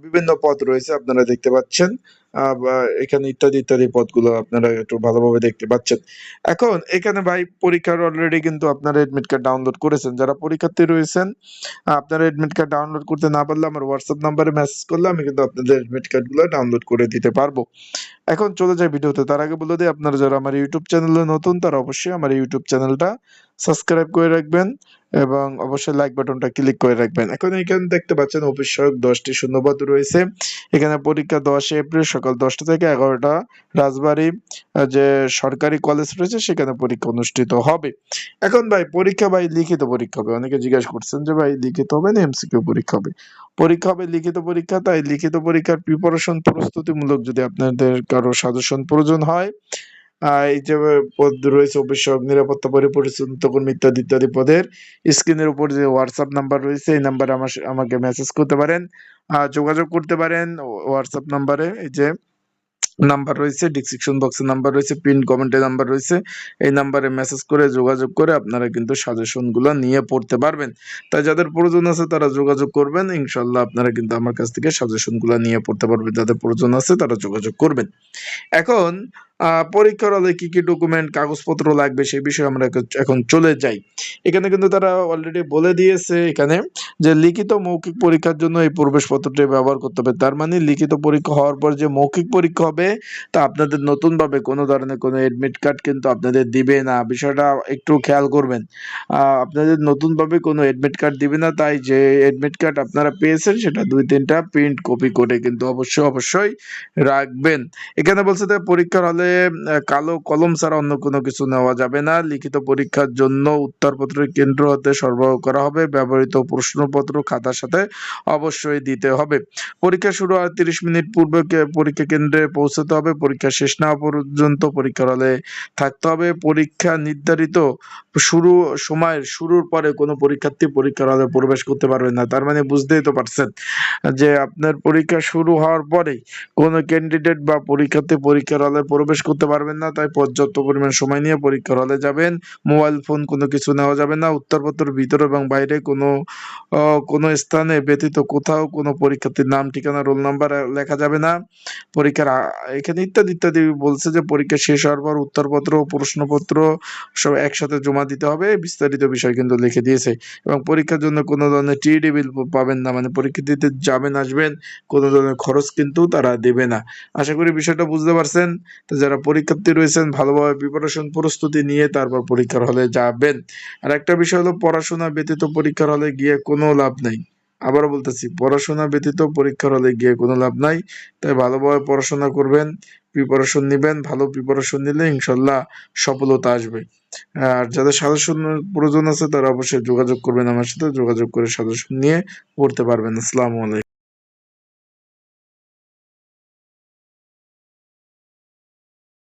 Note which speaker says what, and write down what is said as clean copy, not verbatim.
Speaker 1: বিভিন্ন পদ রয়েছে আপনারা দেখতে পাচ্ছেন। এখানে ইত্যাদি ইত্যাদি পদগুলো আপনারা একটু ভালোভাবে দেখতে পাচ্ছেন। এখন এখানে ভাই পরীক্ষার অলরেডি কিন্তু আপনারা এডমিট কার্ড ডাউনলোড করেছেন। যারা পরীক্ষার্থী রয়েছেন, আপনারা এডমিট কার্ড ডাউনলোড করতে না পারলে আমার হোয়াটসঅ্যাপ নাম্বারে মেসেজ করলে আমি কিন্তু আপনাদের এডমিট কার্ডগুলো ডাউনলোড করে দিতে পারবো। এখন চলে যাই ভিডিওতে। তার আগে বলে দেই, আপনারা যারা আমার ইউটিউব চ্যানেলে নতুন তারা অবশ্যই আমার ইউটিউব চ্যানেলটা সাবস্ক্রাইব করে রাখবেন এবং অবশ্যই লাইক বাটনটা ক্লিক করে রাখবেন। এখন এখানে দেখতে পাচ্ছেন অফিস সহায়ক 10টি শূন্যপদ রয়েছে। এখানে পরীক্ষা 10 এপ্রিল সকাল 10টা থেকে 11টা রাজবাড়ী যে সরকারি কলেজ রয়েছে সেখানে পরীক্ষা অনুষ্ঠিত হবে। এখন ভাই পরীক্ষা ভাই লিখিত পরীক্ষা হবে। অনেকে জিজ্ঞাসা করছেন যে ভাই লিখিত হবে না এমসিকিউ পরীক্ষা হবে? পরীক্ষা হবে লিখিত পরীক্ষা। তাই লিখিত পরীক্ষার প্রিপারেশন প্রস্তুতিমূলক যদি আপনাদের কারো সাজেশন প্রয়োজন হয়, এই যে পদ রয়েছে অফিস সহায়ক, নিরাপত্তা পরিপরিচ্ছন্ন কর্মী ইত্যাদি ইত্যাদি পদের স্ক্রিনের উপর যে হোয়াটসঅ্যাপ নাম্বার রয়েছে এই নাম্বারে আমাকে মেসেজ করতে পারেন, যোগাযোগ করতে পারেন হোয়াটসঅ্যাপ নাম্বারে। এই যে নাম্বার রয়েছে, ডিসক্রিপশন বক্সে নাম্বার রয়েছে, পিন কমেন্টে নাম্বার রয়েছে। এই নাম্বারে মেসেজ করে যোগাযোগ করে আপনারা কিন্তু সাজেশনগুলো নিয়ে পড়তে পারবেন। তাই যাদের প্রয়োজন আছে তারা যোগাযোগ করবেন। ইনশাআল্লাহ আপনারা কিন্তু আমার কাছ থেকে সাজেশনগুলো নিয়ে পড়তে পারবেন। যাদের প্রয়োজন আছে তারা যোগাযোগ করবেন। এখন পরীক্ষার হলে কি কি ডকুমেন্ট কাগজপত্র লাগবে সেই বিষয়ে আমরা এখন চলে যাই। এখানে কিন্তু তারা অলরেডি বলে দিয়েছে এখানে যে লিখিত মৌখিক পরীক্ষার জন্য এই প্রবেশপত্রটি ব্যবহার করতে হবে। তার মানে লিখিত পরীক্ষা হওয়ার পর যে মৌখিক পরীক্ষা হবে তা আপনাদের নতুনভাবে কোনো ধরনের কোনো এডমিট কার্ড কিন্তু আপনাদের দিবে না। বিষয়টা একটু খেয়াল করবেন। আপনাদের নতুনভাবে কোনো এডমিট কার্ড দিবে না। তাই যে এডমিট কার্ড আপনারা পেয়েছেন সেটা 2-3টা প্রিন্ট কপি করে কিন্তু অবশ্যই রাখবেন। এখানে বলছে যে পরীক্ষার হলে কালো কলম ছাড়া অন্য কোনো কিছু নেওয়া যাবে না। লিখিত পরীক্ষার জন্য উত্তরপত্রের কেন্দ্র হতে সরবরাহ করা হবে। ব্যবহৃত প্রশ্নপত্র খাতার সাথে অবশ্যই দিতে হবে। পরীক্ষা শুরু হওয়ার 30 মিনিট পূর্বে পরীক্ষা কেন্দ্রে পৌঁছাতে হবে। পরীক্ষা শেষ না হওয়া পর্যন্ত পরীক্ষার হলে থাকতে হবে। পরীক্ষা নির্ধারিত সময়ের শুরুর পরে কোনো পরীক্ষার্থী পরীক্ষার হলে প্রবেশ করতে পারবে না। তার মানে বুঝতেই তো পারছেন যে আপনার পরীক্ষা শুরু হওয়ার পরেই কোনো ক্যান্ডিডেট বা পরীক্ষার্থী পরীক্ষার হলে প্রবেশ করতে পারবেন না। তাই পর্যাপ্ত পরিমাণ সময় নিয়ে পরীক্ষার হলে যাবেন। মোবাইল ফোন কোনো কিছু নেওয়া যাবে না। উত্তরপত্রের ভিতরে এবং বাইরে কোনো স্থানে ব্যতীত কোথাও কোনো পরীক্ষার্থীর নাম, ঠিকানা, রোল নাম্বার লেখা যাবে না। পরীক্ষার এখানে ইত্যাদি ইত্যাদি বলছে যে পরীক্ষা শেষ হওয়ার পর উত্তরপত্র ও প্রশ্নপত্র সব একসাথে জমা দিতে হবে। বিস্তারিত বিষয় কিন্তু লিখে দিয়েছে এবং পরীক্ষার জন্য কোনো ধরনের টিডি বিল পাবেন না। মানে পরীক্ষা দিতে যাবেন আসবেন, কোনো ধরনের খরচ কিন্তু তারা দেবে না। আশা করি বিষয়টা বুঝতে পারছেন। তো যারা পরীক্ষার্থী রয়েছেন ভালোভাবে প্রিপারেশন প্রস্তুতি নিয়ে তারপর পরীক্ষার হলে যাবেন। আর একটা বিষয় হলো পড়াশোনা ব্যতীত পরীক্ষার হলে গিয়ে কোনো লাভ নাই। আবারও বলতেছি, পড়াশোনা ব্যতীত পরীক্ষার হলে গিয়ে কোনো লাভ নাই। তাই ভালোভাবে পড়াশোনা করবেন, প্রিপারেশন নিবেন। ভালো প্রিপারেশন নিলে ইনশাল্লাহ সফলতা আসবে। আর যাদের সাজেশনের প্রয়োজন আছে তারা অবশ্যই যোগাযোগ করবেন আমার সাথে। যোগাযোগ করে সাজেশন নিয়ে পড়তে পারবেন। আসসালামু আলাইকুম।